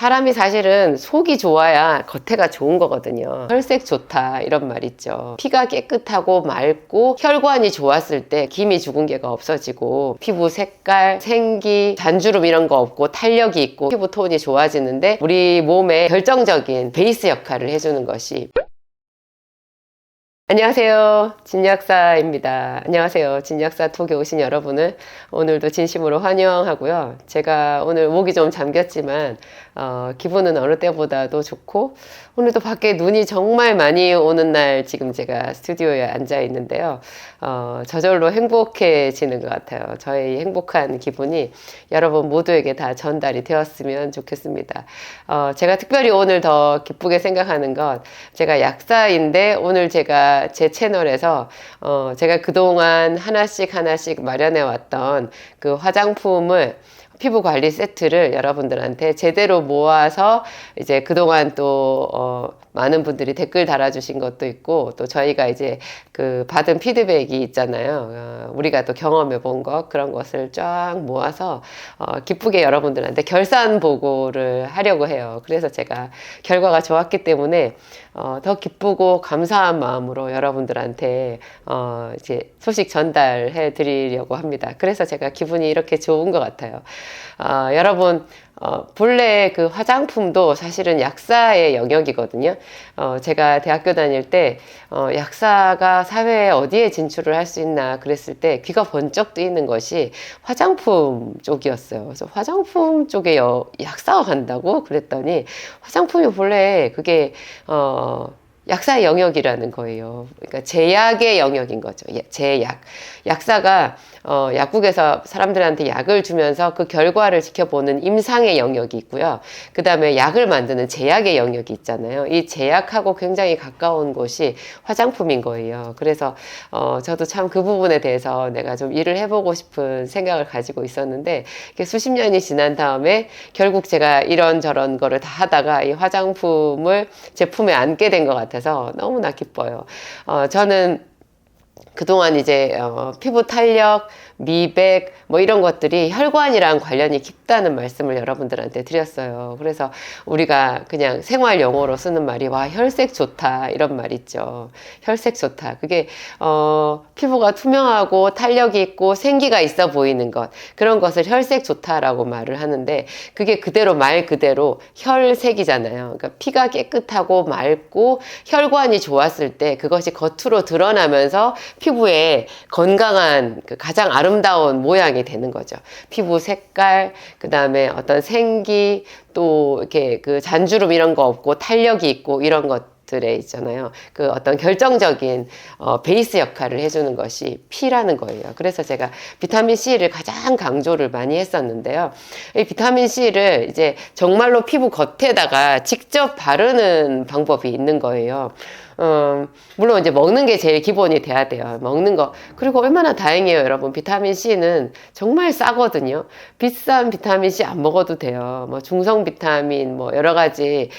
사람이 사실은 속이 좋아야 겉에가 좋은 거거든요. 혈색 좋다 이런 말 있죠. 피가 깨끗하고 맑고 혈관이 좋았을 때 기미 주근깨가 없어지고 피부 색깔, 생기, 잔주름 이런 거 없고 탄력이 있고 피부 톤이 좋아지는데 우리 몸에 결정적인 베이스 역할을 해주는 것이 안녕하세요. 진약사입니다. 안녕하세요. 진약사 톡에 오신 여러분을 오늘도 진심으로 환영하고요. 제가 오늘 목이 좀 잠겼지만 기분은 어느 때보다도 좋고 오늘도 밖에 눈이 정말 많이 오는 날 지금 제가 스튜디오에 앉아 있는데요. 저절로 행복해지는 것 같아요. 저의 행복한 기분이 여러분 모두에게 다 전달이 되었으면 좋겠습니다. 제가 특별히 오늘 더 기쁘게 생각하는 건 제가 약사인데 오늘 제가 제 채널에서 제가 그동안 하나씩 마련해 왔던 그 화장품을 피부 관리 세트를 여러분들한테 제대로 모아서 이제 그동안 또 많은 분들이 댓글 달아주신 것도 있고 또 저희가 이제 그 받은 피드백이 있잖아요. 우리가 또 경험해 본 것 그런 것을 쫙 모아서 기쁘게 여러분들한테 결산 보고를 하려고 해요. 그래서 제가 결과가 좋았기 때문에 더 기쁘고 감사한 마음으로 여러분들한테 이제 소식 전달해 드리려고 합니다. 그래서 제가 기분이 이렇게 좋은 것 같아요. 여러분 본래 그 화장품도 사실은 약사의 영역이거든요. 제가 대학교 다닐 때 약사가 사회에 어디에 진출을 할 수 있나 그랬을 때 귀가 번쩍 뜨이는 것이 화장품 쪽이었어요. 그래서 화장품 쪽에 약사가 간다고 그랬더니 화장품이 본래 그게 약사의 영역이라는 거예요. 그러니까 제약의 영역인 거죠. 제약. 약사가 약국에서 사람들한테 약을 주면서 그 결과를 지켜보는 임상의 영역이 있고요. 그 다음에 약을 만드는 제약의 영역이 있잖아요. 이 제약하고 굉장히 가까운 곳이 화장품인 거예요. 그래서 저도 참 그 부분에 대해서 내가 좀 일을 해보고 싶은 생각을 가지고 있었는데 수십 년이 지난 다음에 결국 제가 이런저런 거를 다 하다가 이 화장품을 제품에 안게 된 것 같아서 너무나 기뻐요. 저는 그동안 이제 피부 탄력, 미백 뭐 이런 것들이 혈관이랑 관련이 깊다는 말씀을 여러분들한테 드렸어요. 그래서 우리가 그냥 생활 용어로 쓰는 말이 와 혈색 좋다 이런 말 있죠. 혈색 좋다. 그게 피부가 투명하고 탄력이 있고 생기가 있어 보이는 것 그런 것을 혈색 좋다라고 말을 하는데 그게 그대로 말 그대로 혈색이잖아요. 그러니까 피가 깨끗하고 맑고 혈관이 좋았을 때 그것이 겉으로 드러나면서 피부에 건강한 가장 아름다운 모양이 되는 거죠. 피부 색깔, 그 다음에 어떤 생기, 또 이렇게 그 잔주름 이런 거 없고 탄력이 있고 이런 것들에 있잖아요. 그 어떤 결정적인 베이스 역할을 해주는 것이 피라는 거예요. 그래서 제가 비타민 C를 가장 강조를 많이 했었는데요. 이 비타민 C를 이제 정말로 피부 겉에다가 직접 바르는 방법이 있는 거예요. 물론 이제 먹는 게 제일 기본이 돼야 돼요. 먹는 거. 그리고 얼마나 다행이에요, 여러분. 비타민 C는 정말 싸거든요. 비싼 비타민 C 안 먹어도 돼요. 뭐 중성 비타민, 뭐 여러 가지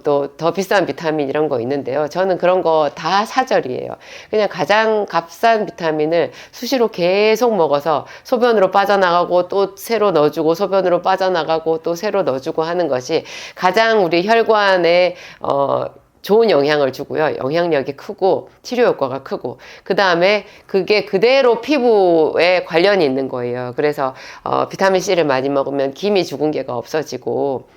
또 더 비싼 비타민 이런 거 있는데요. 저는 그런 거 다 사절이에요. 그냥 가장 값싼 비타민을 수시로 계속 먹어서 소변으로 빠져나가고 또 새로 넣어주고 소변으로 빠져나가고 또 새로 넣어주고 하는 것이 가장 우리 혈관에 좋은 영향을 주고요. 영향력이 크고 치료 효과가 크고 그 다음에 그게 그대로 피부에 관련이 있는 거예요. 그래서 비타민 C를 많이 먹으면 기미 주근깨가 없어지고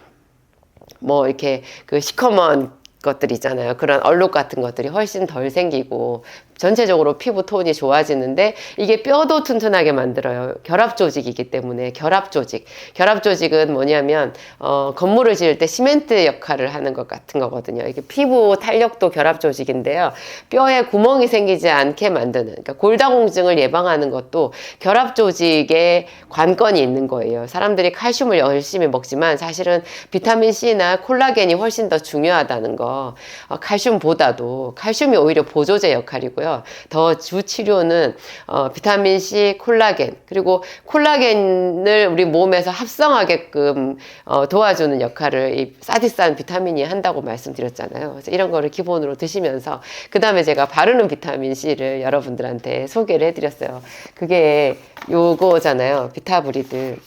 뭐 이렇게 그 시커먼 것들 있잖아요. 그런 얼룩 같은 것들이 훨씬 덜 생기고 전체적으로 피부 톤이 좋아지는데 이게 뼈도 튼튼하게 만들어요. 결합 조직이기 때문에 결합 조직은 뭐냐면 건물을 지을 때 시멘트 역할을 하는 것 같은 거거든요. 이게 피부 탄력도 결합 조직인데요. 뼈에 구멍이 생기지 않게 만드는 그러니까 골다공증을 예방하는 것도 결합 조직에 관건이 있는 거예요. 사람들이 칼슘을 열심히 먹지만 사실은 비타민 C나 콜라겐이 훨씬 더 중요하다는 거. 칼슘보다도 칼슘이 오히려 보조제 역할이고요. 더 주 치료는 비타민 C, 콜라겐 그리고 콜라겐을 우리 몸에서 합성하게끔 도와주는 역할을 이 싸디싼 비타민이 한다고 말씀드렸잖아요. 그래서 이런 거를 기본으로 드시면서 그 다음에 제가 바르는 비타민 C를 여러분들한테 소개를 해드렸어요. 그게 요거잖아요. 비타브리드.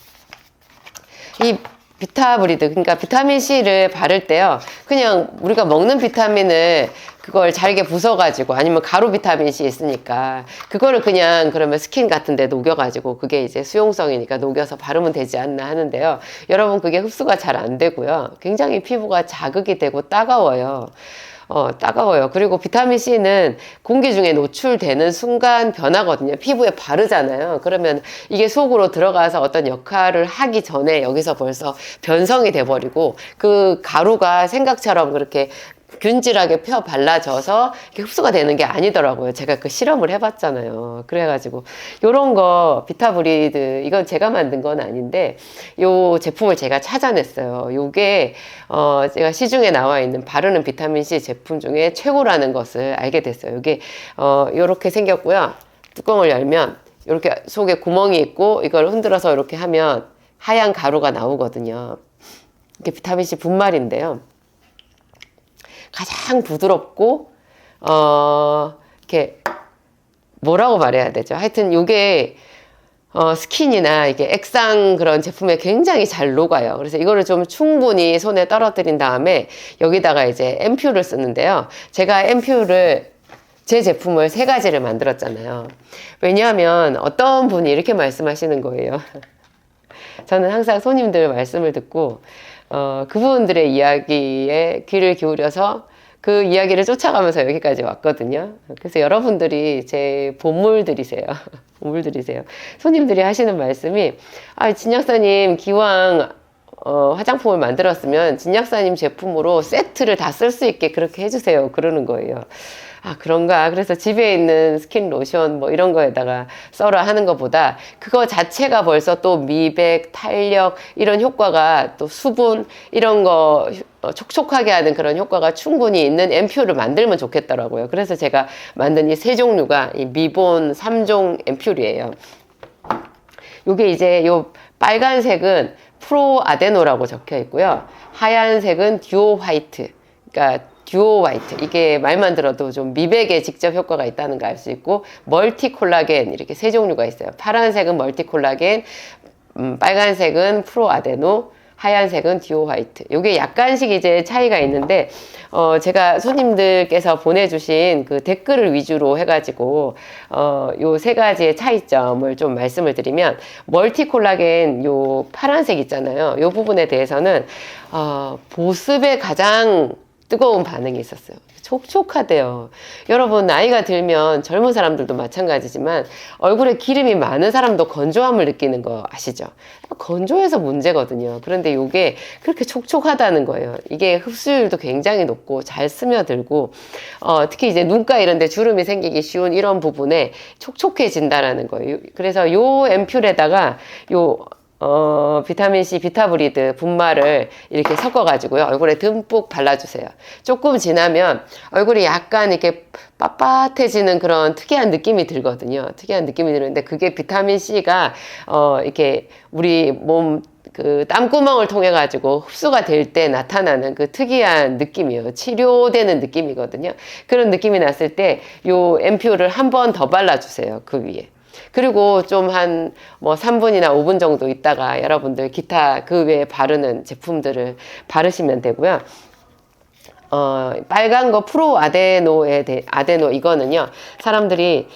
이 비타브리드, 그러니까 비타민 C를 바를 때요, 그냥 우리가 먹는 비타민을 그걸 잘게 부숴가지고, 아니면 가루 비타민 C 있으니까 그거를 그냥 그러면 스킨 같은 데 녹여가지고, 그게 이제 수용성이니까 녹여서 바르면 되지 않나 하는데요, 여러분 그게 흡수가 잘 안 되고요, 굉장히 피부가 자극이 되고 따가워요. 따가워요. 그리고 비타민 C는 공기 중에 노출되는 순간 변하거든요. 피부에 바르잖아요. 그러면 이게 속으로 들어가서 어떤 역할을 하기 전에 여기서 벌써 변성이 돼버리고, 그 가루가 생각처럼 그렇게 균질하게 펴 발라져서 흡수가 되는 게 아니더라고요. 제가 그 실험을 해봤잖아요. 그래가지고 요런 거 비타브리드, 이건 제가 만든 건 아닌데 요 제품을 제가 찾아냈어요. 요게 제가 시중에 나와 있는 바르는 비타민C 제품 중에 최고라는 것을 알게 됐어요. 요게 요렇게 생겼고요. 뚜껑을 열면 이렇게 속에 구멍이 있고, 이걸 흔들어서 이렇게 하면 하얀 가루가 나오거든요. 이게 비타민C 분말인데요, 가장 부드럽고 이렇게 뭐라고 말해야 되죠? 하여튼 요게 스킨이나 이게 액상 그런 제품에 굉장히 잘 녹아요. 그래서 이거를 좀 충분히 손에 떨어뜨린 다음에 여기다가 이제 앰퓨를 쓰는데요, 제가 앰퓨를, 제 제품을 3가지를 만들었잖아요. 왜냐하면 어떤 분이 이렇게 말씀하시는 거예요. 저는 항상 손님들 말씀을 듣고 그분들의 이야기에 귀를 기울여서 그 이야기를 쫓아가면서 여기까지 왔거든요. 그래서 여러분들이 제 보물들이세요. 보물들이세요. 손님들이 하시는 말씀이, 진 약사님 기왕 화장품을 만들었으면 진 약사님 제품으로 세트를 다 쓸 수 있게 그렇게 해주세요. 그러는 거예요. 그런가? 그래서 집에 있는 스킨 로션 뭐 이런 거에다가 썰어 하는 것보다 그거 자체가 벌써 또 미백, 탄력 이런 효과가, 또 수분 이런 거 촉촉하게 하는 그런 효과가 충분히 있는 앰퓨를 만들면 좋겠더라고요. 그래서 제가 만든 이 3종류가 이 미본 3종 앰퓨이에요. 요게 이제 요 빨간색은 프로 아데노라고 적혀 있고요, 하얀색은 듀오 화이트, 그러니까 듀오 화이트, 이게 말만 들어도 좀 미백에 직접 효과가 있다는 거 알 수 있고, 멀티 콜라겐, 이렇게 3종류가 있어요. 파란색은 멀티 콜라겐, 빨간색은 프로 아데노, 하얀색은 듀오 화이트. 요게 약간씩 이제 차이가 있는데 제가 손님들께서 보내주신 그 댓글을 위주로 해가지고 요 3가지의 차이점을 좀 말씀을 드리면, 멀티 콜라겐 요 파란색 있잖아요. 요 부분에 대해서는 보습에 가장 뜨거운 반응이 있었어요. 촉촉하대요. 여러분 나이가 들면, 젊은 사람들도 마찬가지지만 얼굴에 기름이 많은 사람도 건조함을 느끼는 거 아시죠? 건조해서 문제거든요. 그런데 이게 그렇게 촉촉하다는 거예요. 이게 흡수율도 굉장히 높고 잘 스며들고, 특히 이제 눈가 이런 데 주름이 생기기 쉬운 이런 부분에 촉촉해진다라는 거예요. 그래서 요 앰플에다가 요 비타민C 비타브리드 분말을 이렇게 섞어가지고요, 얼굴에 듬뿍 발라주세요. 조금 지나면 얼굴이 약간 이렇게 빳빳해지는 그런 특이한 느낌이 들거든요. 특이한 느낌이 드는데, 그게 비타민C가 이렇게 우리 몸 그 땀구멍을 통해 가지고 흡수가 될 때 나타나는 그 특이한 느낌이에요. 치료되는 느낌이거든요. 그런 느낌이 났을 때 요 앰퓨를 한 번 더 발라주세요, 그 위에. 그리고 좀 한 뭐 3분이나 5분 정도 있다가 여러분들 기타 그 외에 바르는 제품들을 바르시면 되고요. 빨간 거 프로 아데노, 이거는요, 사람들이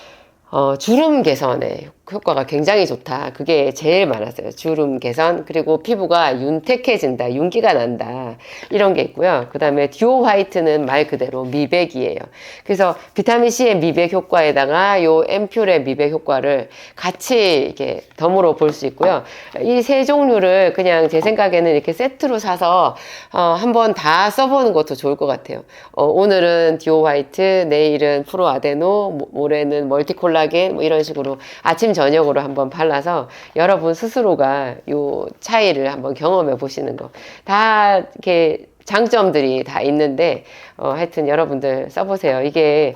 주름 개선에 효과가 굉장히 좋다, 그게 제일 많았어요. 주름 개선, 그리고 피부가 윤택해진다, 윤기가 난다, 이런 게 있고요. 그 다음에 듀오 화이트는 말 그대로 미백이에요. 그래서 비타민C의 미백 효과에다가 요 앰퓨의 미백 효과를 같이 이렇게 덤으로 볼 수 있고요. 이 3종류를 그냥 제 생각에는 이렇게 세트로 사서 한번 다 써보는 것도 좋을 것 같아요. 오늘은 듀오 화이트, 내일은 프로 아데노, 모레는 멀티 콜라겐, 뭐 이런 식으로 아침 저녁으로 한번 발라서 여러분 스스로가 요 차이를 한번 경험해 보시는 거. 다 이렇게 장점들이 다 있는데 하여튼 여러분들 써보세요. 이게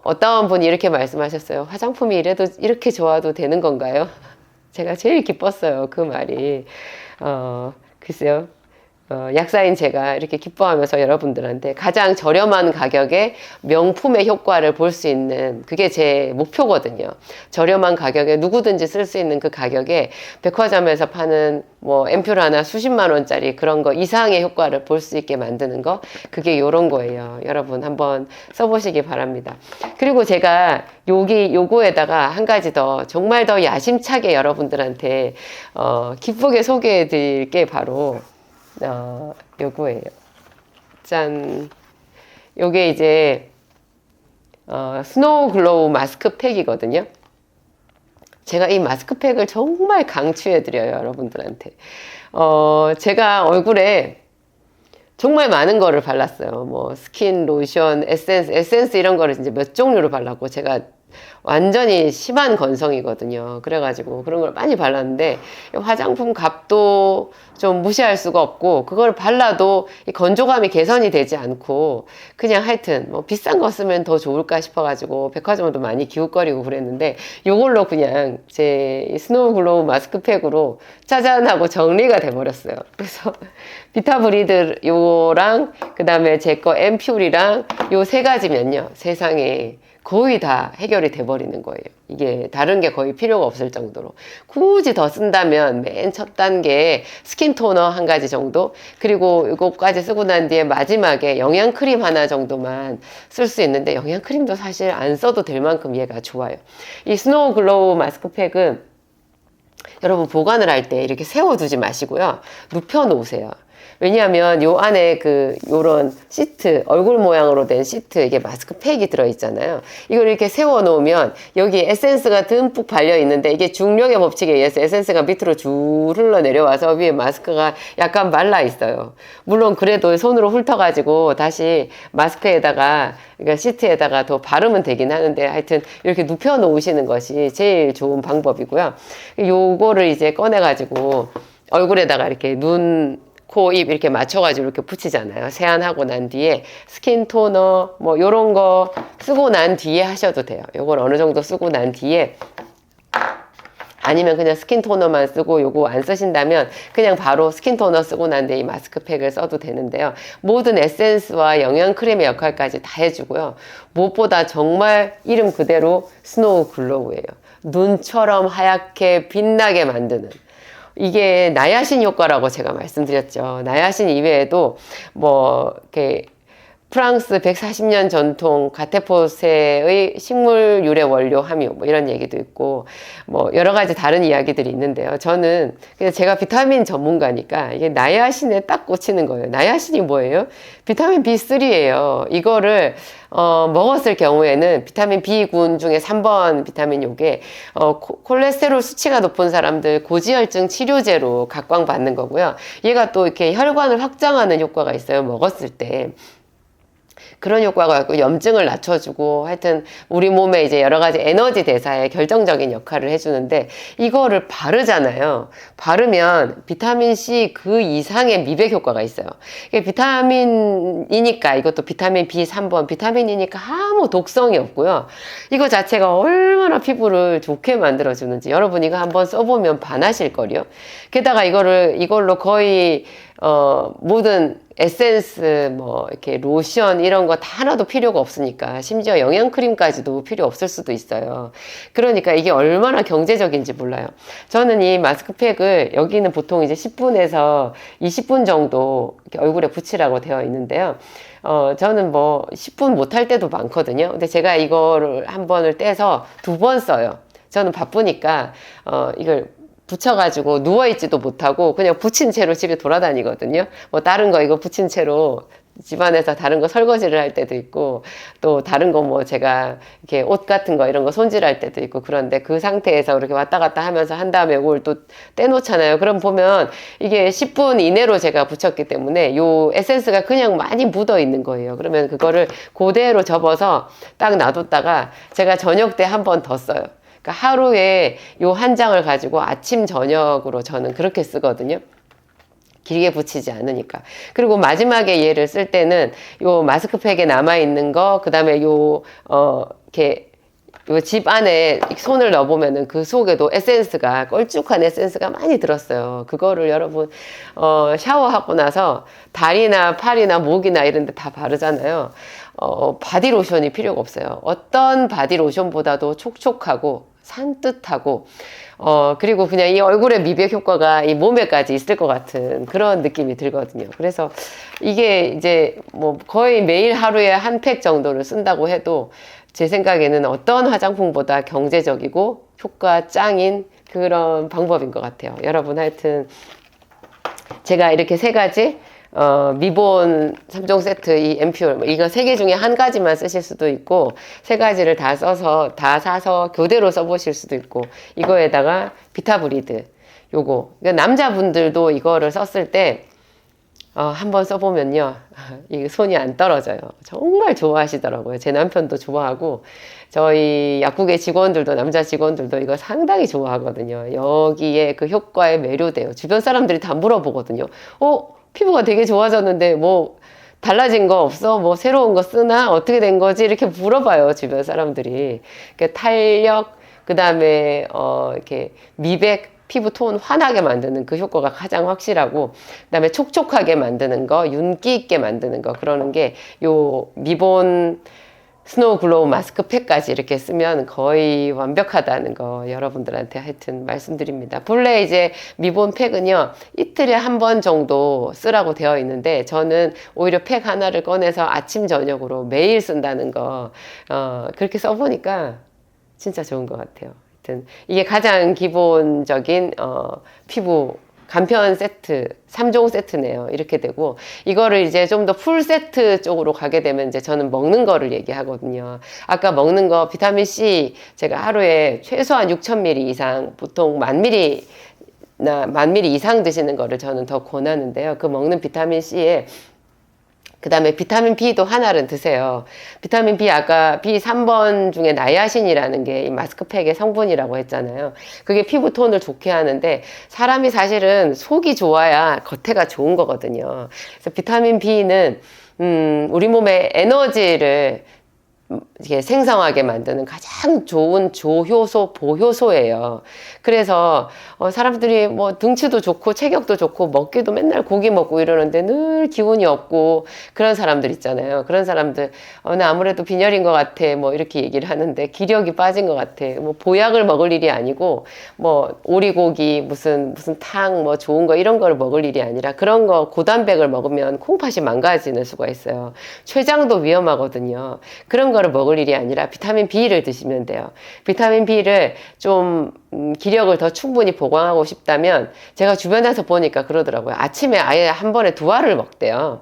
어떤 분이 이렇게 말씀하셨어요. 화장품이 이래도 이렇게 좋아도 되는 건가요? 제가 제일 기뻤어요, 그 말이. 글쎄요. 약사인 제가 이렇게 기뻐하면서 여러분들한테 가장 저렴한 가격에 명품의 효과를 볼 수 있는 그게 제 목표거든요. 저렴한 가격에 누구든지 쓸 수 있는 그 가격에 백화점에서 파는 뭐 앰플 하나 수십만 원짜리 그런 거 이상의 효과를 볼 수 있게 만드는 거 그게 요런 거예요. 여러분 한번 써보시기 바랍니다. 그리고 제가 요거에다가 한 가지 더 정말 더 야심차게 여러분들한테 기쁘게 소개해 드릴 게 바로 요거예요. 짠. 요게 이제 스노우 글로우 마스크팩이거든요. 제가 이 마스크팩을 정말 강추해 드려요, 여러분들한테. 제가 얼굴에 정말 많은 거를 발랐어요. 뭐 스킨, 로션, 에센스 이런 거를 이제 몇 종류를 발랐고 제가 완전히 심한 건성이거든요. 그래가지고 그런 걸 많이 발랐는데 화장품 값도 좀 무시할 수가 없고 그걸 발라도 이 건조감이 개선이 되지 않고 그냥 하여튼 뭐 비싼 거 쓰면 더 좋을까 싶어가지고 백화점도 많이 기웃거리고 그랬는데 요걸로 그냥 제 스노우 글로우 마스크팩으로 짜잔 하고 정리가 돼버렸어요. 그래서 비타브리드 요랑 그 다음에 제 거 앰퓨리랑 요 세 가지면요 세상에 거의 다 해결이 돼버리는 거예요. 이게 다른 게 거의 필요가 없을 정도로. 굳이 더 쓴다면 맨 첫 단계에 스킨 토너 한 가지 정도, 그리고 이거까지 쓰고 난 뒤에 마지막에 영양크림 하나 정도만 쓸 수 있는데 영양크림도 사실 안 써도 될 만큼 얘가 좋아요. 이 스노우 글로우 마스크팩은 여러분 보관을 할 때 이렇게 세워두지 마시고요. 눕혀 놓으세요. 왜냐하면 요 안에 요런 시트, 얼굴 모양으로 된 시트, 이게 마스크팩이 들어있잖아요. 이걸 이렇게 세워 놓으면 여기 에센스가 듬뿍 발려 있는데 이게 중력의 법칙에 의해서 에센스가 밑으로 쭉 흘러 내려와서 위에 마스크가 약간 말라 있어요. 물론 그래도 손으로 훑어가지고 다시 마스크에다가, 그러니까 시트에다가 더 바르면 되긴 하는데 하여튼 이렇게 눕혀 놓으시는 것이 제일 좋은 방법이고요. 요거를 이제 꺼내가지고 얼굴에다가 이렇게 코, 입 이렇게 맞춰가지고 이렇게 붙이잖아요. 세안하고 난 뒤에 스킨 토너 뭐 요런 거 쓰고 난 뒤에 하셔도 돼요. 요걸 어느 정도 쓰고 난 뒤에, 아니면 그냥 스킨 토너만 쓰고 요거 안 쓰신다면 그냥 바로 스킨 토너 쓰고 난 뒤에 이 마스크팩을 써도 되는데요. 모든 에센스와 영양크림의 역할까지 다 해주고요. 무엇보다 정말 이름 그대로 스노우 글로우예요. 눈처럼 하얗게 빛나게 만드는, 이게 나야신 효과라고 제가 말씀드렸죠. 나야신 이외에도 뭐 이렇게 프랑스 140년 전통 가테포세의 식물 유래 원료 함유 뭐 이런 얘기도 있고 뭐 여러 가지 다른 이야기들이 있는데요. 저는 그냥 제가 비타민 전문가니까 이게 나야신에 딱 꽂히는 거예요. 나야신이 뭐예요? 비타민 B3예요. 이거를 먹었을 경우에는 비타민 B군 중에 3번 비타민 요게 콜레스테롤 수치가 높은 사람들 고지혈증 치료제로 각광받는 거고요. 얘가 또 이렇게 혈관을 확장하는 효과가 있어요. 먹었을 때. 그런 효과가 있고 염증을 낮춰주고 하여튼 우리 몸에 이제 여러 가지 에너지 대사에 결정적인 역할을 해주는데 이거를 바르잖아요. 바르면 비타민C 그 이상의 미백 효과가 있어요. 이게 비타민이니까, 이것도 비타민 B3번 비타민이니까 아무 독성이 없고요. 이거 자체가 얼마나 피부를 좋게 만들어주는지 여러분 이거 한번 써보면 반하실걸요. 게다가 이걸로 거의 모든 에센스, 뭐, 이렇게 로션 이런 거 다 하나도 필요가 없으니까, 심지어 영양크림까지도 필요 없을 수도 있어요. 그러니까 이게 얼마나 경제적인지 몰라요. 저는 이 마스크팩을 여기는 보통 이제 10분에서 20분 정도 이렇게 얼굴에 붙이라고 되어 있는데요. 저는 뭐 10분 못할 때도 많거든요. 근데 제가 이거를 한 번을 떼서 2번 써요. 저는 바쁘니까, 이걸 붙여가지고 누워있지도 못하고 그냥 붙인 채로 집에 돌아다니거든요. 뭐 다른 거 이거 붙인 채로 집안에서 다른 거 설거지를 할 때도 있고 또 다른 거 뭐 제가 이렇게 옷 같은 거 이런 거 손질할 때도 있고, 그런데 그 상태에서 이렇게 왔다 갔다 하면서 한 다음에 이걸 또 떼놓잖아요. 그럼 보면 이게 10분 이내로 제가 붙였기 때문에 요 에센스가 그냥 많이 묻어 있는 거예요. 그러면 그거를 그대로 접어서 딱 놔뒀다가 제가 저녁 때 한 번 더 써요. 그러니까 하루에 요 한 장을 가지고 아침 저녁으로 저는 그렇게 쓰거든요. 길게 붙이지 않으니까. 그리고 마지막에 얘를 쓸 때는 요 마스크팩에 남아있는 거, 그 다음에 이렇게 요 집 안에 손을 넣어보면은 그 속에도 에센스가, 걸쭉한 에센스가 많이 들었어요. 그거를 여러분, 샤워하고 나서 다리나 팔이나 목이나 이런 데 다 바르잖아요. 바디로션이 필요가 없어요. 어떤 바디로션보다도 촉촉하고 산뜻하고, 그리고 그냥 이 얼굴의 미백 효과가 이 몸에까지 있을 것 같은 그런 느낌이 들거든요. 그래서 이게 이제 뭐 거의 매일 하루에 한 팩 정도를 쓴다고 해도 제 생각에는 어떤 화장품보다 경제적이고 효과 짱인 그런 방법인 것 같아요. 여러분 하여튼 제가 이렇게 세 가지 미본 3종 세트 이 앰퓨얼 이거 세 개 중에 한 가지만 쓰실 수도 있고 세 가지를 다 써서 다 사서 교대로 써보실 수도 있고 이거에다가 비타브리드 요거 그러니까 남자분들도 이거를 썼을 때 한번 써보면요. 이 손이 안 떨어져요. 정말 좋아하시더라고요. 제 남편도 좋아하고, 저희 약국의 직원들도, 남자 직원들도 이거 상당히 좋아하거든요. 여기에 그 효과에 매료돼요. 주변 사람들이 다 물어보거든요. 피부가 되게 좋아졌는데, 뭐, 달라진 거 없어? 뭐, 새로운 거 쓰나? 어떻게 된 거지? 이렇게 물어봐요. 주변 사람들이. 그러니까 탄력, 그 다음에, 이렇게 미백, 피부 톤 환하게 만드는 그 효과가 가장 확실하고 그다음에 촉촉하게 만드는 거, 윤기 있게 만드는 거 그러는 게 요 미본 스노우 글로우 마스크팩까지 이렇게 쓰면 거의 완벽하다는 거 여러분들한테 하여튼 말씀드립니다. 본래 이제 미본 팩은요 이틀에 한 번 정도 쓰라고 되어 있는데 저는 오히려 팩 하나를 꺼내서 아침 저녁으로 매일 쓴다는 거 그렇게 써보니까 진짜 좋은 것 같아요. 이게 가장 기본적인 피부 간편 세트 3종 세트네요. 이렇게 되고 이거를 이제 좀 더 풀 세트 쪽으로 가게 되면 이제 저는 먹는 거를 얘기하거든요. 아까 먹는 거 비타민 C 제가 하루에 최소한 6,000ml 이상 보통 10,000ml 이상 드시는 거를 저는 더 권하는데요. 그 먹는 비타민 C에 그 다음에 비타민 B도 하나를 드세요. 비타민 B 아까 B 3번 중에 나이아신이라는 게 이 마스크팩의 성분이라고 했잖아요. 그게 피부 톤을 좋게 하는데 사람이 사실은 속이 좋아야 겉에가 좋은 거거든요. 그래서 비타민 B는 우리 몸의 에너지를 이게 생성하게 만드는 가장 좋은 조효소, 보효소예요. 그래서 사람들이 뭐 등치도 좋고 체격도 좋고 먹기도 맨날 고기 먹고 이러는데 늘 기운이 없고 그런 사람들 있잖아요. 그런 사람들 나 아무래도 빈혈인 것 같아 뭐 이렇게 얘기를 하는데 기력이 빠진 것 같아. 뭐 보약을 먹을 일이 아니고 뭐 오리고기 무슨 탕 뭐 좋은 거 이런 거를 먹을 일이 아니라 그런 거 고단백을 먹으면 콩팥이 망가지는 수가 있어요. 췌장도 위험하거든요. 그런 거를 먹을 일이 아니라 비타민 B를 드시면 돼요. 비타민 B를 좀 기력을 더 충분히 보강하고 싶다면 제가 주변에서 보니까 그러더라고요. 아침에 아예 한 번에 2알을 먹대요.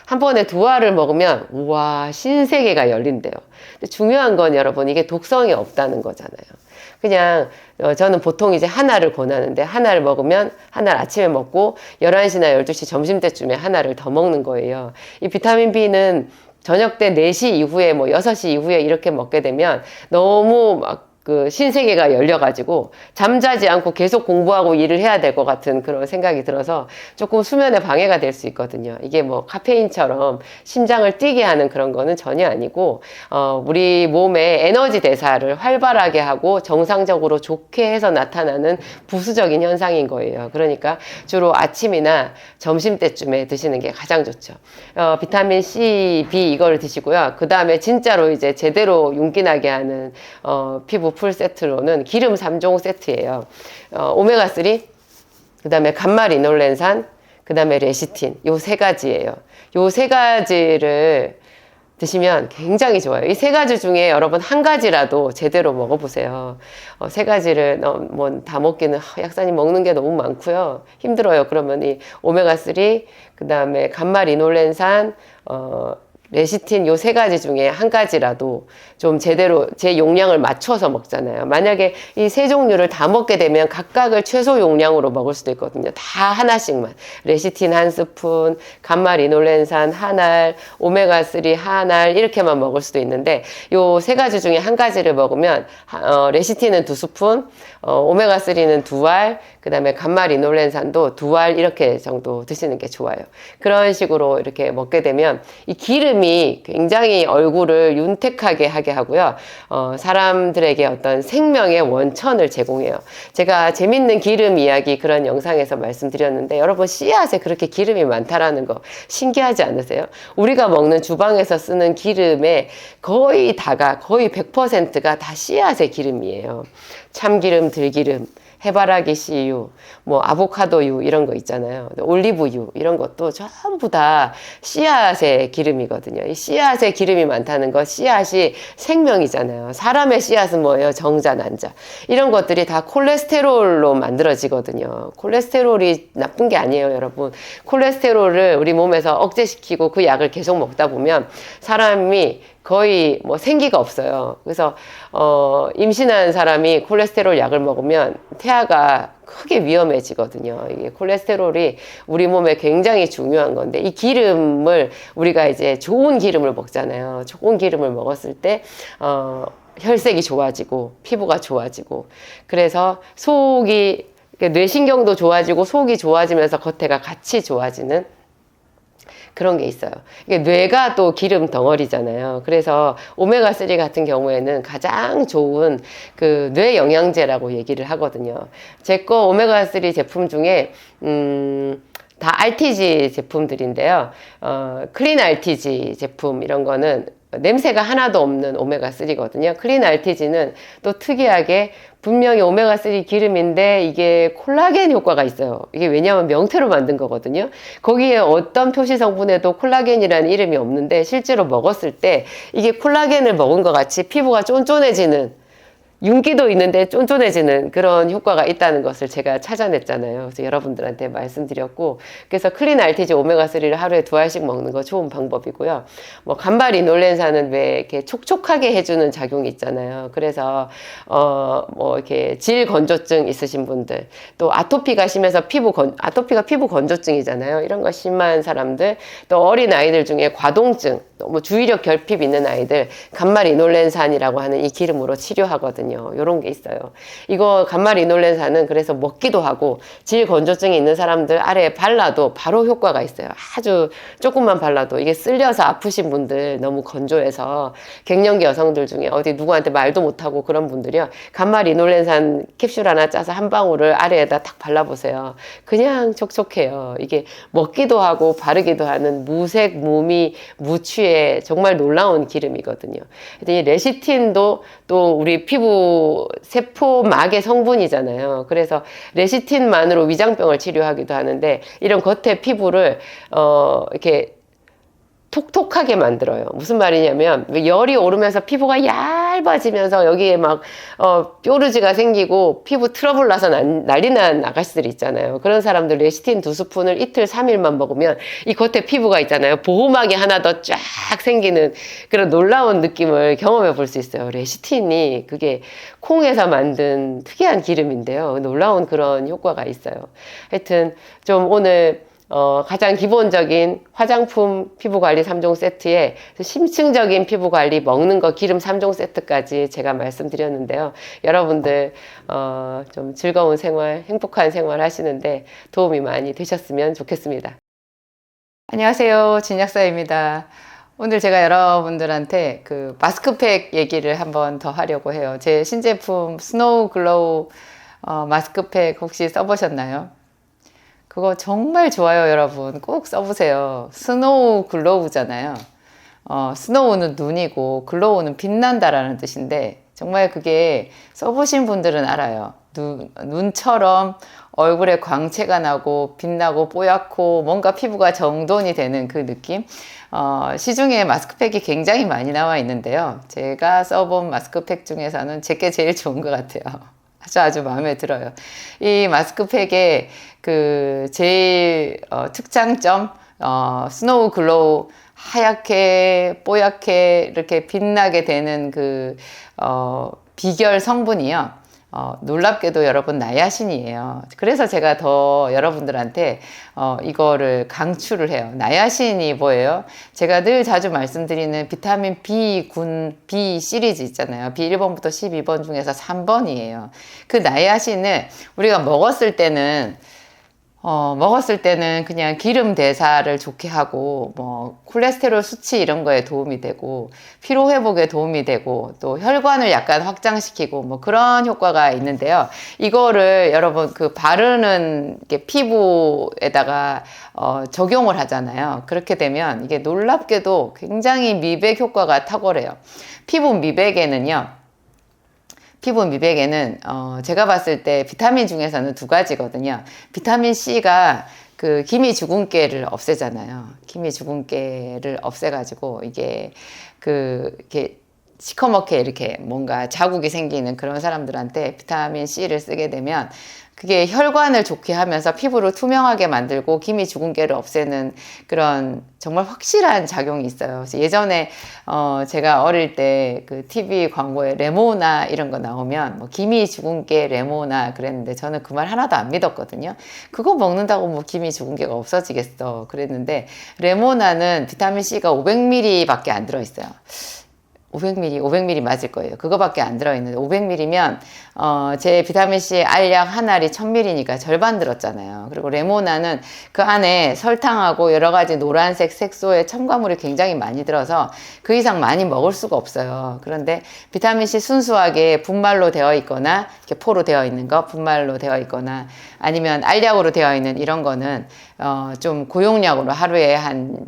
한 번에 2알을 먹으면 우와 신세계가 열린대요. 근데 중요한 건 여러분 이게 독성이 없다는 거잖아요. 그냥 저는 보통 이제 하나를 권하는데 하나를 먹으면 하나를 아침에 먹고 11시나 12시 점심때쯤에 하나를 더 먹는 거예요. 이 비타민 B는 저녁 때 4시 이후에 뭐 6시 이후에 이렇게 먹게 되면 너무 막 그 신세계가 열려가지고 잠자지 않고 계속 공부하고 일을 해야 될 것 같은 그런 생각이 들어서 조금 수면에 방해가 될 수 있거든요. 이게 뭐 카페인처럼 심장을 뛰게 하는 그런 거는 전혀 아니고 우리 몸의 에너지 대사를 활발하게 하고 정상적으로 좋게 해서 나타나는 부수적인 현상인 거예요. 그러니까 주로 아침이나 점심 때쯤에 드시는 게 가장 좋죠. 비타민 C, B 이거를 드시고요. 그 다음에 진짜로 이제 제대로 윤기나게 하는 피부 풀 세트로는 기름 3종 세트예요. 오메가3, 그 다음에 감마리놀렌산, 그 다음에 레시틴 요 세 가지예요. 요 세 가지를 드시면 굉장히 좋아요. 이 세 가지 중에 여러분 한 가지라도 제대로 먹어보세요. 세 가지를 뭐 다 먹기는 약사님 먹는 게 너무 많고요. 힘들어요. 그러면 이 오메가3, 그 다음에 감마리놀렌산, 레시틴 요 세 가지 중에 한 가지라도 좀 제대로 제 용량을 맞춰서 먹잖아요. 만약에 이 세 종류를 다 먹게 되면 각각을 최소 용량으로 먹을 수도 있거든요. 다 하나씩만. 레시틴 한 스푼, 감마리놀렌산 한 알, 오메가3 한 알 이렇게만 먹을 수도 있는데 요 세 가지 중에 한 가지를 먹으면 레시틴은 2스푼, 오메가3는 2알, 그 다음에 감마리놀렌산도 2알 이렇게 정도 드시는 게 좋아요. 그런 식으로 이렇게 먹게 되면 이 기름이 기름이 굉장히 얼굴을 윤택하게 하게 하고요. 사람들에게 어떤 생명의 원천을 제공해요. 제가 재밌는 기름 이야기 그런 영상에서 말씀드렸는데 여러분 씨앗에 그렇게 기름이 많다라는 거 신기하지 않으세요? 우리가 먹는 주방에서 쓰는 기름의 거의 100%가 다 씨앗의 기름이에요. 참기름, 들기름, 해바라기 씨유, 뭐 아보카도유 이런 거 있잖아요. 올리브유 이런 것도 전부 다 씨앗의 기름이거든요. 이 씨앗의 기름이 많다는 거, 씨앗이 생명이잖아요. 사람의 씨앗은 뭐예요? 정자, 난자. 이런 것들이 다 콜레스테롤로 만들어지거든요. 콜레스테롤이 나쁜 게 아니에요, 여러분. 콜레스테롤을 우리 몸에서 억제시키고 그 약을 계속 먹다 보면 사람이 거의 뭐 생기가 없어요. 그래서 임신한 사람이 콜레스테롤 약을 먹으면 태아가 크게 위험해지거든요. 이게 콜레스테롤이 우리 몸에 굉장히 중요한 건데 이 기름을 우리가 이제 좋은 기름을 먹잖아요. 좋은 기름을 먹었을 때 혈색이 좋아지고 피부가 좋아지고 그래서 속이 뇌신경도 좋아지고 속이 좋아지면서 겉에가 같이 좋아지는 그런 게 있어요. 이게 뇌가 또 기름 덩어리잖아요. 그래서 오메가3 같은 경우에는 가장 좋은 그 뇌 영양제라고 얘기를 하거든요. 제 거 오메가3 제품 중에 다 RTG 제품들인데요. 클린 RTG 제품 이런 거는 냄새가 하나도 없는 오메가3거든요. 클린 RTG는 또 특이하게 분명히 오메가3 기름인데 이게 콜라겐 효과가 있어요. 이게 왜냐하면 명태로 만든 거거든요. 거기에 어떤 표시 성분에도 콜라겐이라는 이름이 없는데 실제로 먹었을 때 이게 콜라겐을 먹은 것 같이 피부가 쫀쫀해지는 윤기도 있는데 쫀쫀해지는 그런 효과가 있다는 것을 제가 찾아냈잖아요. 그래서 여러분들한테 말씀드렸고, 그래서 클린 RTG 오메가3를 하루에 2알씩 먹는 거 좋은 방법이고요. 뭐 간발 이놀렌산은 왜 이렇게 촉촉하게 해주는 작용이 있잖아요. 그래서 뭐 이렇게 질 건조증 있으신 분들, 또 아토피가 심해서 아토피가 피부 건조증이잖아요. 이런 거 심한 사람들, 또 어린 아이들 중에 과동증, 뭐 주의력 결핍 있는 아이들 간말 이놀렌산이라고 하는 이 기름으로 치료하거든요. 요런 게 있어요. 이거 간말 이놀렌산은 그래서 먹기도 하고 질 건조증이 있는 사람들 아래에 발라도 바로 효과가 있어요. 아주 조금만 발라도 이게 쓸려서 아프신 분들 너무 건조해서 갱년기 여성들 중에 어디 누구한테 말도 못하고 그런 분들이요. 간말 이놀렌산 캡슐 하나 짜서 한 방울을 아래에다 탁 발라보세요. 그냥 촉촉해요. 이게 먹기도 하고 바르기도 하는 무색, 무미, 무취의 정말 놀라운 기름이거든요. 이 레시틴도 또 우리 피부 세포막의 성분이잖아요. 그래서 레시틴만으로 위장병을 치료하기도 하는데 이런 겉에 피부를 이렇게 톡톡하게 만들어요. 무슨 말이냐면 열이 오르면서 피부가 얇아지면서 여기에 막 뾰루지가 생기고 피부 트러블 나서 난리난 아가씨들 있잖아요. 그런 사람들 레시틴 2스푼을 이틀 3일만 먹으면 이 겉에 피부가 있잖아요. 보호막이 하나 더 쫙 생기는 그런 놀라운 느낌을 경험해 볼 수 있어요. 레시틴이 그게 콩에서 만든 특이한 기름인데요. 놀라운 그런 효과가 있어요. 하여튼 좀 오늘 가장 기본적인 화장품 피부관리 3종 세트에 심층적인 피부관리 먹는 거 기름 3종 세트까지 제가 말씀드렸는데요. 여러분들 좀 즐거운 생활, 행복한 생활 하시는데 도움이 많이 되셨으면 좋겠습니다. 안녕하세요. 진약사입니다. 오늘 제가 여러분들한테 그 마스크팩 얘기를 한번 더 하려고 해요. 제 신제품 스노우 글로우 마스크팩 혹시 써보셨나요? 그거 정말 좋아요, 여러분. 꼭 써보세요. 스노우 글로우잖아요. 스노우는 눈이고 글로우는 빛난다라는 뜻인데 정말 그게 써보신 분들은 알아요. 눈처럼 얼굴에 광채가 나고 빛나고 뽀얗고 뭔가 피부가 정돈이 되는 그 느낌. 시중에 마스크팩이 굉장히 많이 나와 있는데요. 제가 써본 마스크팩 중에서는 제게 제일 좋은 것 같아요. 아주 마음에 들어요. 이 마스크팩의 그 제일 특장점, 스노우 글로우 하얗게 뽀얗게 이렇게 빛나게 되는 그 비결 성분이요. 놀랍게도 여러분 나야신이에요. 그래서 제가 더 여러분들한테 이거를 강추를 해요. 나야신이 뭐예요? 제가 늘 자주 말씀드리는 비타민 B 시리즈 있잖아요. B 1번부터 12번 중에서 3번이에요. 그 나야신을 우리가 먹었을 때는 먹었을 때는 그냥 기름 대사를 좋게 하고, 뭐, 콜레스테롤 수치 이런 거에 도움이 되고, 피로 회복에 도움이 되고, 또 혈관을 약간 확장시키고, 뭐 그런 효과가 있는데요. 이거를 여러분 그 바르는 게 피부에다가, 적용을 하잖아요. 그렇게 되면 이게 놀랍게도 굉장히 미백 효과가 탁월해요. 피부 미백에는 제가 봤을 때 비타민 중에서는 두 가지거든요. 비타민 C가 그 기미 주근깨를 없애잖아요. 기미 주근깨를 없애가지고 이렇게 시커멓게 이렇게 뭔가 자국이 생기는 그런 사람들한테 비타민 C를 쓰게 되면 그게 혈관을 좋게 하면서 피부를 투명하게 만들고 기미 주근깨를 없애는 그런 정말 확실한 작용이 있어요. 그래서 예전에 제가 어릴 때 그 TV 광고에 레모나 이런 거 나오면 뭐 기미 주근깨 레모나 그랬는데 저는 그 말 하나도 안 믿었거든요. 그거 먹는다고 뭐 기미 주근깨가 없어지겠어 그랬는데 레모나는 비타민 C가 500ml 밖에 안 들어있어요. 500ml 맞을 거예요. 그거밖에 안 들어있는데 500ml면 제 비타민C 알약 한 알이 1000ml니까 절반 들었잖아요. 그리고 레모나는 그 안에 설탕하고 여러 가지 노란색 색소의 첨가물이 굉장히 많이 들어서 그 이상 많이 먹을 수가 없어요. 그런데 비타민C 순수하게 분말로 되어 있거나 이렇게 포로 되어 있는 거, 분말로 되어 있거나 아니면 알약으로 되어 있는 이런 거는 좀 고용량으로 하루에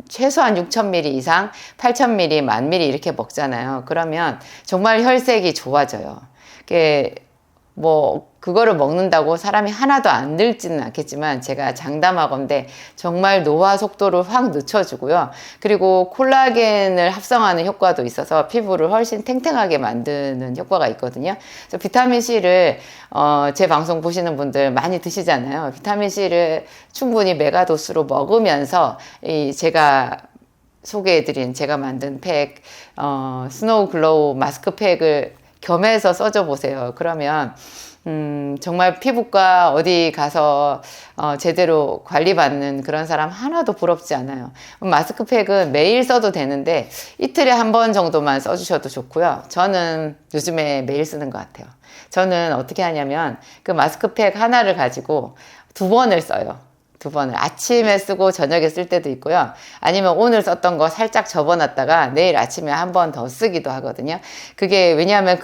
최소한 6000ml 이상 8000ml, 10,000ml 이렇게 먹잖아요. 그러면 정말 혈색이 좋아져요. 그거를 먹는다고 사람이 하나도 안 늙지는 않겠지만 제가 장담하건대 정말 노화 속도를 확 늦춰주고요. 그리고 콜라겐을 합성하는 효과도 있어서 피부를 훨씬 탱탱하게 만드는 효과가 있거든요. 그래서 비타민C를 제 방송 보시는 분들 많이 드시잖아요. 비타민C를 충분히 메가도수로 먹으면서 제가 소개해드린 제가 만든 팩 스노우 글로우 마스크팩을 겸해서 써줘 보세요. 그러면 정말 피부과 어디 가서 제대로 관리받는 그런 사람 하나도 부럽지 않아요. 마스크팩은 매일 써도 되는데 이틀에 한 번 정도만 써주셔도 좋고요. 저는 요즘에 매일 쓰는 것 같아요. 저는 어떻게 하냐면 그 마스크팩 하나를 가지고 2번을 써요. 2번을 아침에 쓰고 저녁에 쓸 때도 있고요. 아니면 오늘 썼던 거 살짝 접어놨다가 내일 아침에 한 번 더 쓰기도 하거든요. 그게 왜냐하면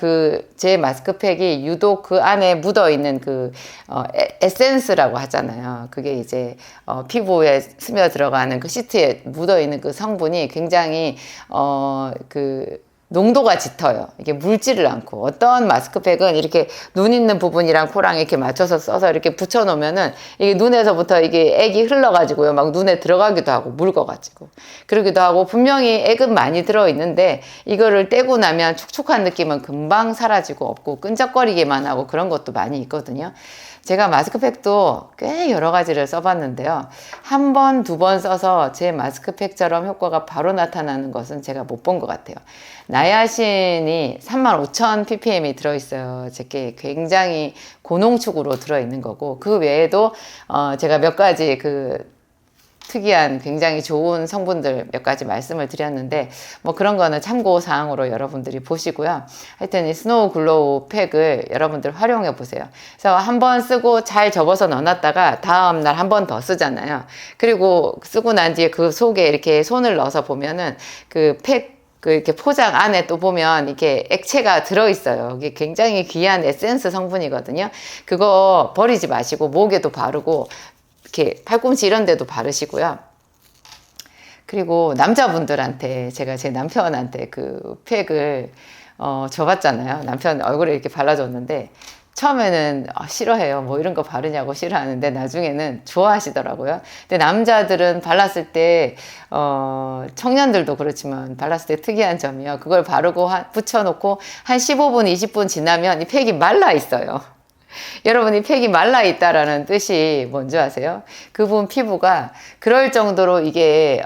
제 마스크팩이 유독 그 안에 묻어있는 에센스라고 하잖아요. 그게 이제 피부에 스며 들어가는 그 시트에 묻어있는 그 성분이 굉장히 농도가 짙어요. 이게 묽지를 않고 어떤 마스크팩은 이렇게 눈 있는 부분이랑 코랑 이렇게 맞춰서 써서 이렇게 붙여놓으면은 이게 눈에서부터 이게 액이 흘러가지고요. 막 눈에 들어가기도 하고 묽어가지고 그러기도 하고 분명히 액은 많이 들어있는데 이거를 떼고 나면 촉촉한 느낌은 금방 사라지고 없고 끈적거리기만 하고 그런 것도 많이 있거든요. 제가 마스크팩도 꽤 여러 가지를 써봤는데요. 1번, 2번 써서 제 마스크팩처럼 효과가 바로 나타나는 것은 제가 못 본 것 같아요. 나야신이 35,000ppm이 들어있어요. 제게 굉장히 고농축으로 들어있는 거고 그 외에도 제가 몇 가지 특이한 굉장히 좋은 성분들 몇 가지 말씀을 드렸는데 뭐 그런 거는 참고 사항으로 여러분들이 보시고요. 하여튼 이 스노우 글로우 팩을 여러분들 활용해 보세요. 그래서 한번 쓰고 잘 접어서 넣어놨다가 다음날 한 번 더 쓰잖아요. 그리고 쓰고 난 뒤에 그 속에 이렇게 손을 넣어서 보면은 이렇게 포장 안에 또 보면 이렇게 액체가 들어있어요. 이게 굉장히 귀한 에센스 성분이거든요. 그거 버리지 마시고 목에도 바르고 이렇게 팔꿈치 이런 데도 바르시고요. 그리고 남자분들한테 제가 제 남편한테 그 팩을 줘봤잖아요. 남편 얼굴에 이렇게 발라줬는데 처음에는 싫어해요. 뭐 이런 거 바르냐고 싫어하는데 나중에는 좋아하시더라고요. 근데 남자들은 발랐을 때 청년들도 그렇지만 발랐을 때 특이한 점이요. 그걸 바르고 붙여놓고 한 15분, 20분 지나면 이 팩이 말라 있어요. 여러분이 팩이 말라 있다라는 뜻이 뭔지 아세요? 그분 피부가 그럴 정도로 이게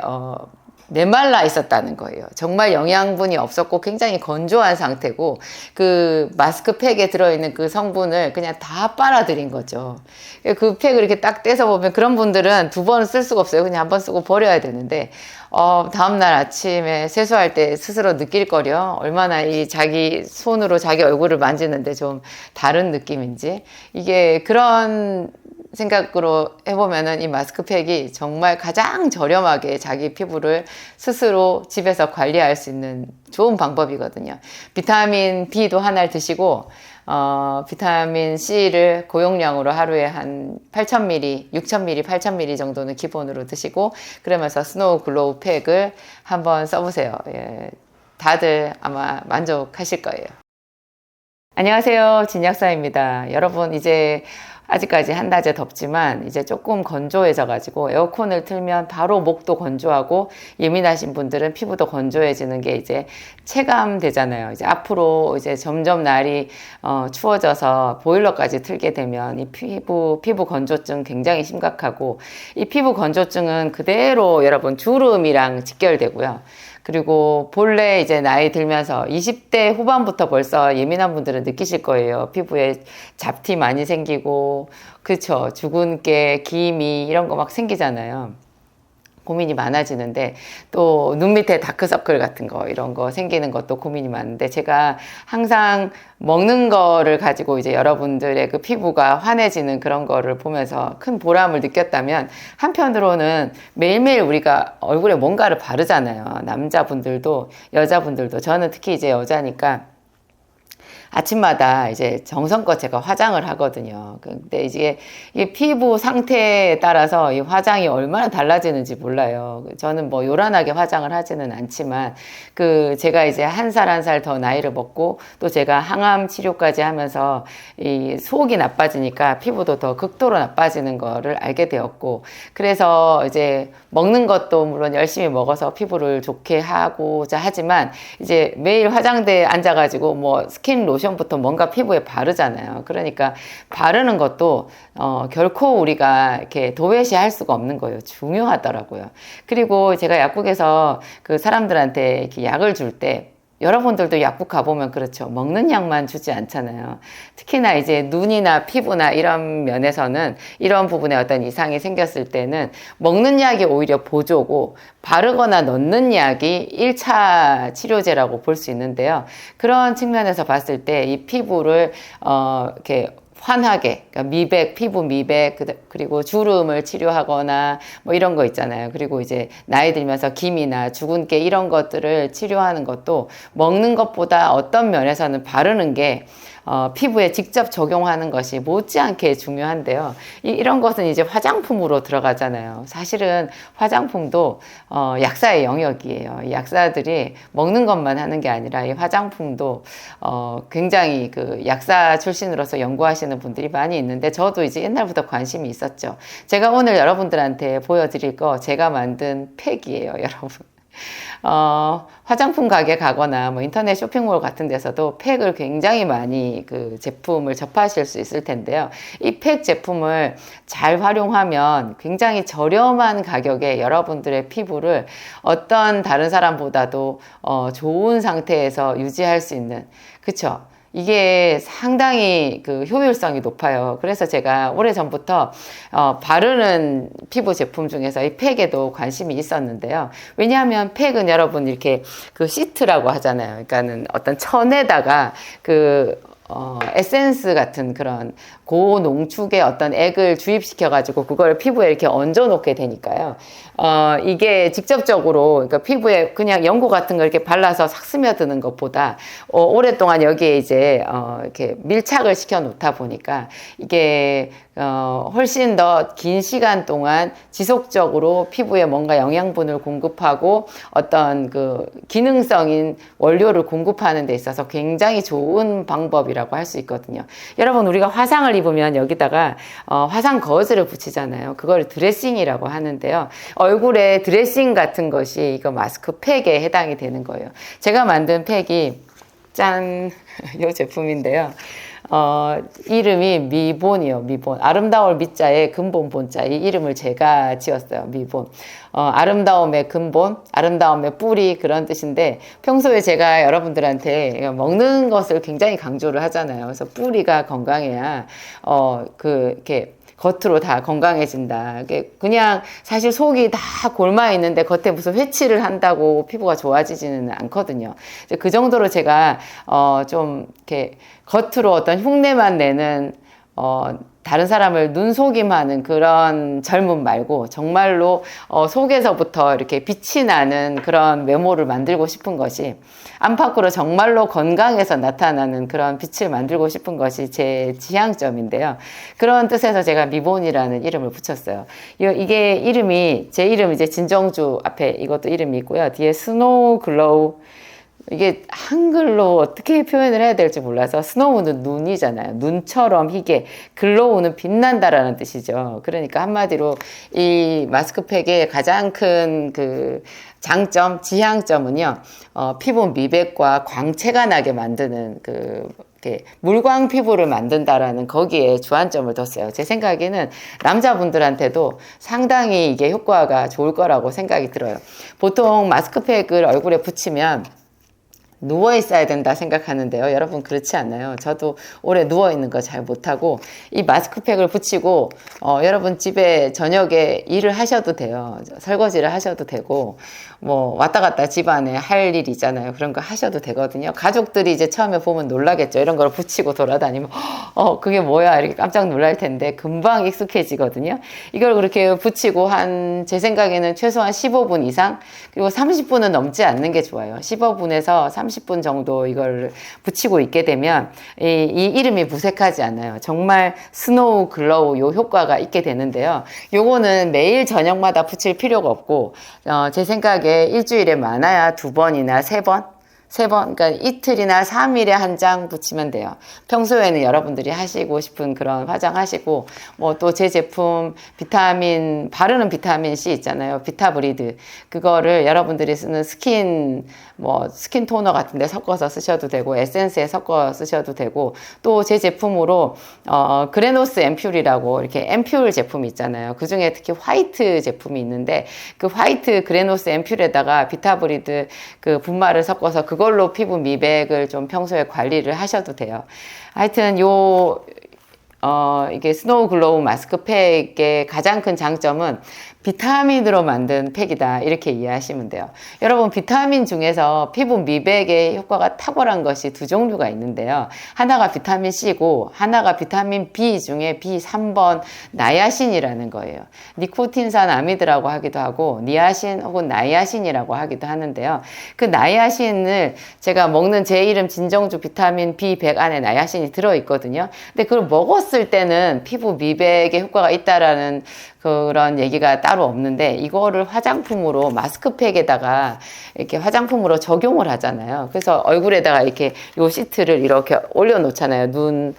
메말라 있었다는 거예요. 정말 영양분이 없었고 굉장히 건조한 상태고 그 마스크팩에 들어있는 그 성분을 그냥 다 빨아들인 거죠. 그 팩을 이렇게 딱 떼서 보면 그런 분들은 2번 쓸 수가 없어요. 그냥 1번 쓰고 버려야 되는데 다음날 아침에 세수할 때 스스로 느낄 거려. 얼마나 자기 손으로 자기 얼굴을 만지는데 좀 다른 느낌인지. 이게 그런 생각으로 해보면은 이 마스크팩이 정말 가장 저렴하게 자기 피부를 스스로 집에서 관리할 수 있는 좋은 방법이거든요. 비타민 B도 하나를 드시고, 비타민 C를 고용량으로 하루에 한 8,000ml, 6,000ml, 8,000ml 정도는 기본으로 드시고, 그러면서 스노우 글로우 팩을 한번 써보세요. 예, 다들 아마 만족하실 거예요. 안녕하세요. 진약사입니다. 여러분, 이제 아직까지 한낮에 덥지만 이제 조금 건조해져 가지고 에어컨을 틀면 바로 목도 건조하고 예민하신 분들은 피부도 건조해지는 게 이제 체감되잖아요. 이제 앞으로 이제 점점 날이 추워져서 보일러까지 틀게 되면 이 피부 건조증 굉장히 심각하고, 이 피부 건조증은 그대로 여러분 주름이랑 직결되고요. 그리고 본래 이제 나이 들면서 20대 후반부터 벌써 예민한 분들은 느끼실 거예요. 피부에 잡티 많이 생기고, 그쵸. 주근깨, 기미 이런 거 막 생기잖아요. 고민이 많아지는데, 또 눈 밑에 다크서클 같은 거 이런 거 생기는 것도 고민이 많은데, 제가 항상 먹는 거를 가지고 이제 여러분들의 그 피부가 환해지는 그런 거를 보면서 큰 보람을 느꼈다면, 한편으로는 매일매일 우리가 얼굴에 뭔가를 바르잖아요. 남자분들도 여자분들도. 저는 특히 이제 여자니까 아침마다 이제 정성껏 제가 화장을 하거든요. 근데 이게 피부 상태에 따라서 이 화장이 얼마나 달라지는지 몰라요. 저는 뭐 요란하게 화장을 하지는 않지만, 제가 이제 한 살 한 살 더 나이를 먹고, 또 제가 항암 치료까지 하면서 이 속이 나빠지니까 피부도 더 극도로 나빠지는 거를 알게 되었고, 그래서 이제 먹는 것도 물론 열심히 먹어서 피부를 좋게 하고자 하지만, 이제 매일 화장대에 앉아가지고 뭐 스킨 로션부터 뭔가 피부에 바르잖아요. 그러니까 바르는 것도 결코 우리가 이렇게 도외시할 수가 없는 거예요. 중요하더라고요. 그리고 제가 약국에서 그 사람들한테 이렇게 약을 줄 때, 여러분들도 약국 가보면 그렇죠. 먹는 약만 주지 않잖아요. 특히나 이제 눈이나 피부나 이런 면에서는 이런 부분에 어떤 이상이 생겼을 때는 먹는 약이 오히려 보조고, 바르거나 넣는 약이 1차 치료제라고 볼 수 있는데요. 그런 측면에서 봤을 때 이 피부를 이렇게 환하게, 그러니까 미백, 피부 미백, 그리고 주름을 치료하거나 뭐 이런 거 있잖아요. 그리고 이제 나이 들면서 기미나 주근깨 이런 것들을 치료하는 것도 먹는 것보다 어떤 면에서는 바르는 게 피부에 직접 적용하는 것이 못지않게 중요한데요. 이런 것은 이제 화장품으로 들어가잖아요. 사실은 화장품도 약사의 영역이에요. 이 약사들이 먹는 것만 하는 게 아니라 이 화장품도 굉장히 그 약사 출신으로서 연구하시는 분들이 많이 있는데, 저도 이제 옛날부터 관심이 있었죠. 제가 오늘 여러분들한테 보여드릴 거 제가 만든 팩이에요, 여러분. 화장품 가게 가거나 뭐 인터넷 쇼핑몰 같은 데서도 팩을 굉장히 많이 그 제품을 접하실 수 있을 텐데요. 이 팩 제품을 잘 활용하면 굉장히 저렴한 가격에 여러분들의 피부를 어떤 다른 사람보다도 좋은 상태에서 유지할 수 있는, 그쵸? 이게 상당히 그 효율성이 높아요. 그래서 제가 오래전부터 바르는 피부 제품 중에서 이 팩에도 관심이 있었는데요. 왜냐하면 팩은 여러분 이렇게 그 시트라고 하잖아요. 그러니까는 어떤 천에다가 에센스 같은 그런 고농축의 어떤 액을 주입시켜가지고 그걸 피부에 이렇게 얹어 놓게 되니까요. 이게 직접적으로, 그러니까 피부에 그냥 연고 같은 걸 이렇게 발라서 싹 스며드는 것보다, 오랫동안 여기에 이제, 이렇게 밀착을 시켜 놓다 보니까 이게, 훨씬 더 긴 시간 동안 지속적으로 피부에 뭔가 영양분을 공급하고 어떤 그 기능성인 원료를 공급하는 데 있어서 굉장히 좋은 방법이라고 할 수 있거든요. 여러분, 우리가 화상을 입으면 여기다가 화상 거즈를 붙이잖아요. 그걸 드레싱이라고 하는데요. 얼굴에 드레싱 같은 것이 이거 마스크팩에 해당이 되는 거예요. 제가 만든 팩이 짠! 이 제품인데요. 이름이 미본이요, 미본. 아름다울 미자에 근본 본자. 이 이름을 제가 지었어요, 미본. 아름다움의 근본, 아름다움의 뿌리, 그런 뜻인데, 평소에 제가 여러분들한테 먹는 것을 굉장히 강조를 하잖아요. 그래서 뿌리가 건강해야, 이렇게, 겉으로 다 건강해진다. 그냥 사실 속이 다 골마 있는데 겉에 무슨 회치를 한다고 피부가 좋아지지는 않거든요. 그 정도로 제가 좀 이렇게 겉으로 어떤 흉내만 내는 다른 사람을 눈속임하는 그런 젊음 말고 정말로 속에서부터 이렇게 빛이 나는 그런 외모를 만들고 싶은 것이, 안팎으로 정말로 건강해서 나타나는 그런 빛을 만들고 싶은 것이 제 지향점인데요. 그런 뜻에서 제가 미본이라는 이름을 붙였어요. 이게 이름이, 제 이름 이제 진정주 앞에 이것도 이름이 있고요. 뒤에 스노우 글로우, 이게 한글로 어떻게 표현을 해야 될지 몰라서, 스노우는 눈이잖아요. 눈처럼 희게, 글로우는 빛난다라는 뜻이죠. 그러니까 한마디로 이 마스크팩의 가장 큰 그 장점, 지향점은요, 피부 미백과 광채가 나게 만드는 물광 피부를 만든다라는 거기에 주안점을 뒀어요. 제 생각에는 남자분들한테도 상당히 이게 효과가 좋을 거라고 생각이 들어요. 보통 마스크팩을 얼굴에 붙이면 누워 있어야 된다 생각하는데요. 여러분 그렇지 않나요? 저도 오래 누워 있는 거 잘 못하고, 이 마스크팩을 붙이고 여러분 집에 저녁에 일을 하셔도 돼요. 설거지를 하셔도 되고, 뭐 왔다 갔다 집안에 할 일 있잖아요. 그런 거 하셔도 되거든요. 가족들이 이제 처음에 보면 놀라겠죠. 이런 걸 붙이고 돌아다니면 그게 뭐야 이렇게 깜짝 놀랄 텐데, 금방 익숙해지거든요. 이걸 그렇게 붙이고 제 생각에는 최소한 15분 이상, 그리고 30분은 넘지 않는 게 좋아요. 15분에서 30분 정도 이걸 붙이고 있게 되면 이 이름이 무색하지 않아요. 정말 스노우 글로우 요 효과가 있게 되는데요. 요거는 매일 저녁마다 붙일 필요가 없고, 제 생각에 일주일에 많아야 2번이나 3번, 그러니까 이틀이나 3일에 한 장 붙이면 돼요. 평소에는 여러분들이 하시고 싶은 그런 화장하시고, 뭐 또 제 제품 바르는 비타민 C 있잖아요. 비타브리드. 그거를 여러분들이 쓰는 스킨 토너 같은 데 섞어서 쓰셔도 되고, 에센스에 섞어 쓰셔도 되고, 또 제 제품으로, 그레노스 앰퓨리라고 이렇게 앰퓨 제품이 있잖아요. 그 중에 특히 화이트 제품이 있는데, 그 화이트 그레노스 앰퓨에다가 비타브리드 그 분말을 섞어서 그걸로 피부 미백을 좀 평소에 관리를 하셔도 돼요. 하여튼 이게 스노우 글로우 마스크팩의 가장 큰 장점은 비타민으로 만든 팩이다, 이렇게 이해하시면 돼요. 여러분, 비타민 중에서 피부 미백에 효과가 탁월한 것이 2종류가 있는데요. 하나가 비타민 C고 하나가 비타민 B 중에 B3번 나야신이라는 거예요. 니코틴산 아미드라고 하기도 하고 니아신 혹은 나야신이라고 하기도 하는데요. 그 나야신을 제가 먹는 제 이름 진정주 비타민 B100 안에 나야신이 들어있거든요. 근데 그걸 먹었을 때는 피부 미백에 효과가 있다라는 그런 얘기가 따로 없는데, 이거를 화장품으로 마스크팩에다가 이렇게 화장품으로 적용을 하잖아요. 그래서 얼굴에다가 이렇게 요 시트를 이렇게 올려놓잖아요. 눈,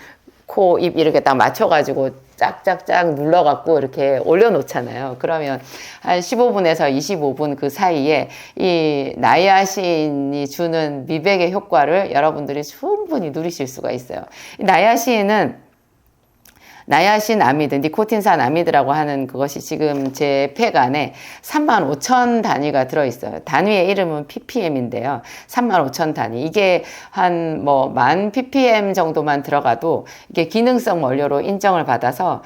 코, 입 이렇게 딱 맞춰가지고 짝짝짝 눌러갖고 이렇게 올려놓잖아요. 그러면 한 15분에서 25분 그 사이에 이 나야신이 주는 미백의 효과를 여러분들이 충분히 누리실 수가 있어요. 이 나야신 아미드, 니코틴산 아미드라고 하는 그것이 지금 제 팩 안에 35,000 단위가 들어있어요. 단위의 이름은 ppm인데요. 35,000 단위. 이게 한 10,000 ppm 정도만 들어가도 이게 기능성 원료로 인정을 받아서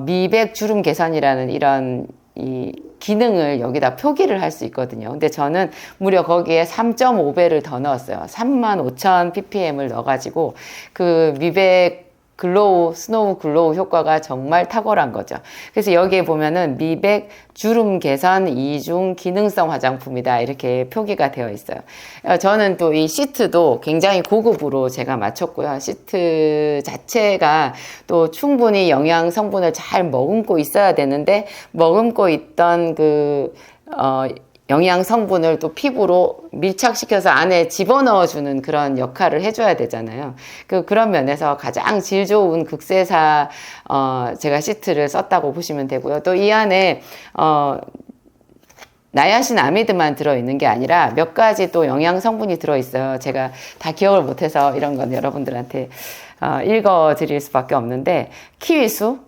미백 주름 개선이라는 이런 이 기능을 여기다 표기를 할 수 있거든요. 근데 저는 무려 거기에 3.5배를 더 넣었어요. 35,000 ppm을 넣어가지고 그 미백 스노우 글로우 효과가 정말 탁월한 거죠. 그래서 여기에 보면은 미백 주름 개선 2중 기능성 화장품이다, 이렇게 표기가 되어 있어요. 저는 또 이 시트도 굉장히 고급으로 제가 맞췄고요. 시트 자체가 또 충분히 영양 성분을 잘 머금고 있어야 되는데, 머금고 있던 영양 성분을 또 피부로 밀착시켜서 안에 집어넣어주는 그런 역할을 해줘야 되잖아요. 그런 면에서 가장 질 좋은 극세사 제가 시트를 썼다고 보시면 되고요. 또 이 안에 나야신 아미드만 들어있는 게 아니라 몇 가지 또 영양 성분이 들어있어요. 제가 다 기억을 못해서 이런 건 여러분들한테 읽어드릴 수밖에 없는데, 키위수,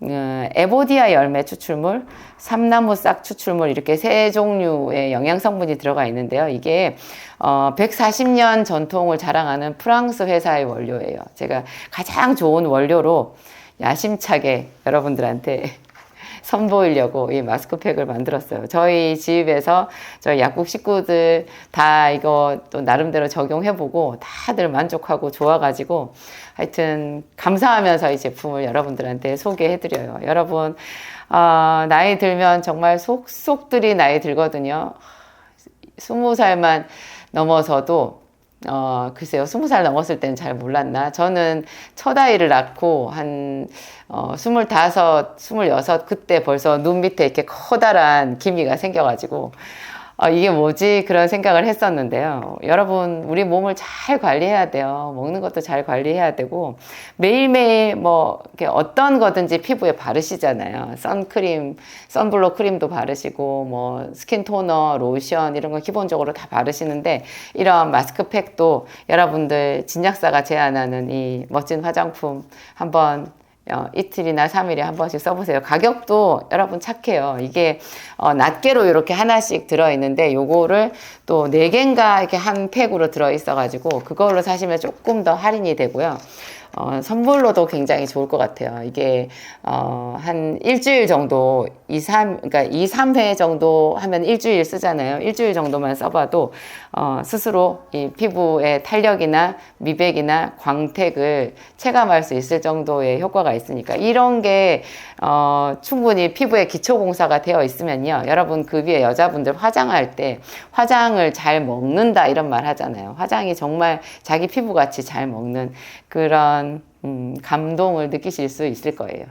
에보디아 열매 추출물, 삼나무 싹 추출물, 이렇게 3종류의 영양 성분이 들어가 있는데요. 이게 140년 전통을 자랑하는 프랑스 회사의 원료예요. 제가 가장 좋은 원료로 야심차게 여러분들한테 선보이려고 이 마스크팩을 만들었어요. 저희 집에서 저희 약국 식구들 다 이거 또 나름대로 적용해보고 다들 만족하고 좋아가지고 하여튼 감사하면서 이 제품을 여러분들한테 소개해드려요. 여러분, 나이 들면 정말 속속들이 나이 들거든요. 20살만 넘어서도 글쎄요, 20살 넘었을 때는 잘 몰랐나? 저는 첫 아이를 낳고 한 25, 26 그때 벌써 눈 밑에 이렇게 커다란 기미가 생겨가지고 이게 뭐지? 그런 생각을 했었는데요. 여러분, 우리 몸을 잘 관리해야 돼요. 먹는 것도 잘 관리해야 되고, 매일매일 뭐, 이렇게 어떤 거든지 피부에 바르시잖아요. 선크림, 선블록 크림도 바르시고, 뭐, 스킨 토너, 로션, 이런 거 기본적으로 다 바르시는데, 이런 마스크팩도 여러분들 진약사가 제안하는 이 멋진 화장품 한번 이틀이나 3일에 한 번씩 써보세요. 가격도 여러분 착해요. 이게 낱개로 이렇게 하나씩 들어있는데 요거를 또 4개인가 이렇게 한 팩으로 들어있어가지고 그걸로 사시면 조금 더 할인이 되고요. 선물로도 굉장히 좋을 것 같아요. 이게 한 일주일 정도 2-3회 정도 하면 일주일 쓰잖아요. 일주일 정도만 써봐도 스스로 이 피부의 탄력이나 미백이나 광택을 체감할 수 있을 정도의 효과가 있으니까 이런 게 충분히 피부에 기초공사가 되어 있으면요. 여러분 그 위에 여자분들 화장할 때 화장을 잘 먹는다 이런 말 하잖아요. 화장이 정말 자기 피부같이 잘 먹는 그런 감동을 느끼실 수 있을 거예요.